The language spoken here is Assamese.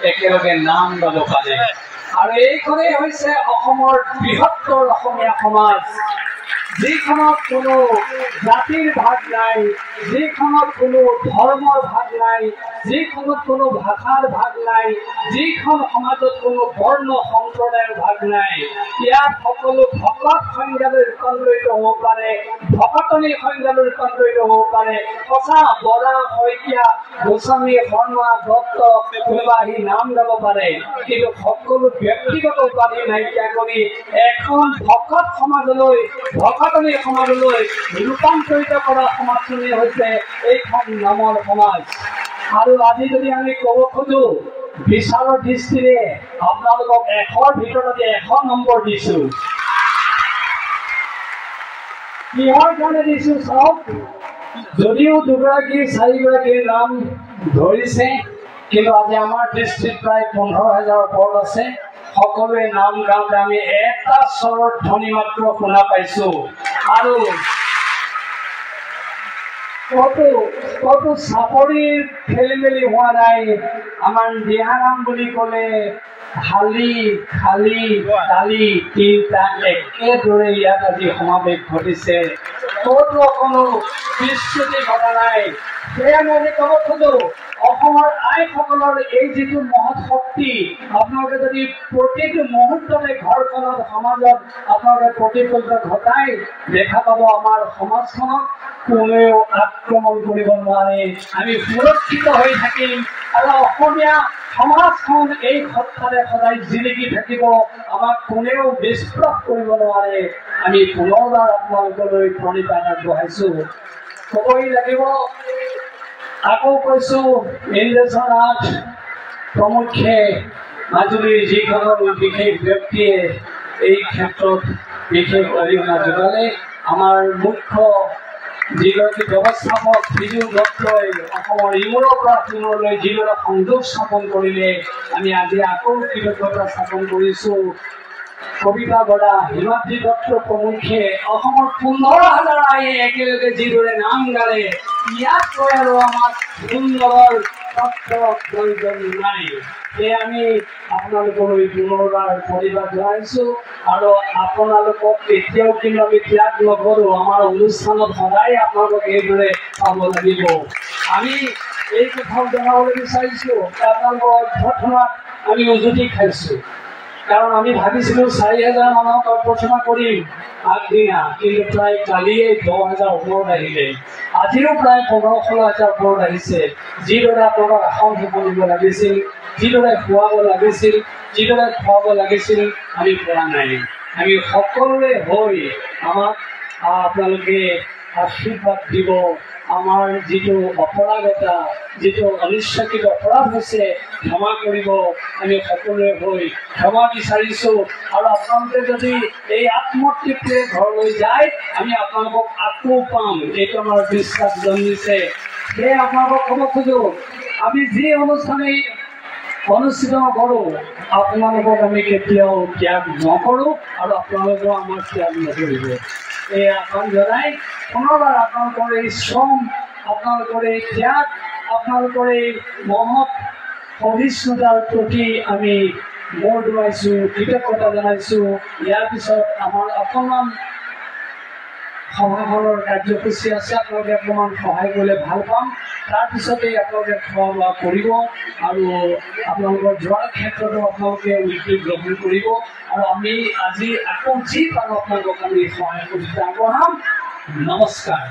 একেলগে নাম গাব পাৰে আৰু এইখনেই হৈছে অসমৰ বৃহত্তৰ অসমীয়া সমাজ, যিখনত কোনো জাতিৰ ভাগ নাই, যিখনত কোনো ধৰ্মৰ ভাগ নাই, যিখনত কোনো ভাষাৰ ভাগ নাই, যিখন সমাজত কোনো বৰ্ণ সম্প্ৰদায়ৰ ভাগ নাই। ইয়াত সকলো ভকত সংজ্ঞালৈ ৰূপান্তৰিত হ'ব পাৰে, ভকতনী সংজ্ঞালৈ ৰূপান্তৰিত হ'ব পাৰে। সঁচা বৰা, শইকীয়া, গোস্বামী, শৰ্মা, দত্ত কোনোবা আহি নাম গাব পাৰে, কিন্তু সকলো ব্যক্তিগত উপাধি নাইকিয়া কৰি এখন ভকত সমাজলৈ, ভকতনী সমাজলৈ ৰূপান্তৰিত কৰা সমাজখনেই হৈছে এইখন নামৰ সমাজ। আৰু আজি যদি আমি ক'ব খোজো, বিচাৰৰ দৃষ্টিৰে আপোনালোকক 100ৰ ভিতৰতে 100 নম্বৰ দিছো। কিহৰ কাৰণে দিছো চাওক, যদিও 2গৰাকী 4গৰাকীৰ নাম ধৰিছে, কিন্তু আজি আমাৰ দৃষ্টিত প্ৰায় 15,000 ওপৰত আছে। সকলোৱে নাম গাওঁতে আমি এটা স্বৰৰ ধ্বনি মাত্ৰ শুনা পাইছো। আৰু কতো চাপৰিৰ খেলি মেলি হোৱা নাই। আমাৰ দিহানাম বুলি ক'লে হালি, খালি, কালি তিনিটা একেদৰে ইয়াত আজি সমাৱেশ ঘটিছে। কতো কোনো বিচ্যুতি ঘটা নাই। সেয়া মই ক'ব খোজো, অসমৰ আইসকলৰ এই যিটো মহৎ শক্তি, আপোনালোকে যদি প্ৰতিটো মুহূৰ্ততে ঘৰখনত, সমাজত আপোনালোকে প্ৰতিফলিত ঘটাই দেখা পাব, আমাৰ সমাজখনক কোনেও আক্ৰমণ কৰিব নোৱাৰে। আমি সুৰক্ষিত হৈ থাকিম আৰু অসমীয়া সমাজখন এই সত্তাৰে সদায় জিলিকি থাকিব। আমাক কোনেও বিস্ফোৰণ কৰিব নোৱাৰে। আমি পুনৰবাৰ আপোনালোকলৈ প্ৰণিপাত আগবঢ়াইছো। ক'বই লাগিব, আকৌ কৈছো, ইন্দ্ৰেশ্বৰ নাথ প্ৰমুখ্যে মাজুলীৰ যিসকল বিশেষ ব্যক্তিয়ে এই ক্ষেত্ৰত বিশেষ অৰিহণা যোগালে। আমাৰ মুখ্য যিগৰাকী ব্যৱস্থাপক বিজু দত্তই অসমৰ ইমূৰৰ পৰা সিমূৰলৈ যিদৰে সংযোগ স্থাপন কৰিলে, আমি আজি আকৌ কৃতজ্ঞতা স্থাপন কৰিছো। কবিতা বৰা, হিমাদ্ৰী দত্ত প্ৰমুখ্যে অসমৰ 15,000 আইয়ে একেলগে যিদৰে নাম গালে, ইয়াতকৈ আৰু আমাক সুন্দৰৰ প্ৰয়োজন নাই। সেয়ে আমি আপোনালোকলৈ পুনৰবাৰ প্ৰতিবাদ জনাইছো। আৰু আপোনালোকক এতিয়াও কিন্তু আমি ত্যাগ নকৰো। আমাৰ অনুষ্ঠানত সদায় আপোনালোকক এইদৰে পাব লাগিব। আমি এই কথাও জনাবলৈ বিচাৰিছো, আপোনালোকৰ অভ্যৰ্থনাত আমি উজুতি খাইছো। কাৰণ আমি ভাবিছিলো 4,000 মানুহক অভ্যৰ্থনা কৰিম আগদিনা, কিন্তু প্ৰায় কালিয়ে 10,000 ওপৰত আহিলে। আজিও প্ৰায় 15,000 ওপৰত আহিছে। যিদৰে আপোনালোকক আসন দিব লাগিছিল, যিদৰে খুৱাব লাগিছিল, যিদৰে খুৱাব লাগিছিল, আমি পৰা নাই। আমি সকলোৰে হৈ আমাক আপোনালোকে আশীৰ্বাদ দিব। আমাৰ যিটো অপৰাগতা, যিটো অনিচ্ছাকৃত অপৰাধ হৈছে, ক্ষমা কৰিব। আমি সকলোৰে হৈ ক্ষমা বিচাৰিছো। আৰু আপোনালোকে যদি এই আত্মতৃপ্তিৰে ঘৰলৈ যায়, আমি আপোনালোকক আকৌ পাম, এইটো আমাৰ বিশ্বাস জন্মিছে। সেয়ে আপোনালোকক ক'ব খোজো, আমি যি অনুষ্ঠানেই অনুষ্ঠিত নকৰোঁ, আপোনালোকক আমি কেতিয়াও ত্যাগ নকৰোঁ আৰু আপোনালোকেও আমাৰ ত্যাগ নকৰিব। এই আহ্বান জনাই পুনৰবাৰ আপোনালোকৰ এই শ্ৰম, আপোনালোকৰ এই ত্যাগ, আপোনালোকৰ এই মহৎ সহিষ্ণুতাৰ প্ৰতি আমি মূৰ দুৱাইছোঁ, কৃতজ্ঞতা জনাইছোঁ। ইয়াৰ পিছত আমাৰ অকণমান সভাখনৰ কাৰ্যসূচী আছে, আপোনালোকে অকণমান সহায় কৰিলে ভাল পাম। তাৰপিছতে আপোনালোকে খোৱা বোৱা কৰিব আৰু আপোনালোকৰ যোৱাৰ ক্ষেত্ৰতো আপোনালোকে উদ্যোগ গ্ৰহণ কৰিব। আৰু আমি আজি আকৌ যি পাৰোঁ আপোনালোকক আমি সহায় কৰি আগবঢ়াম। নমস্কাৰ।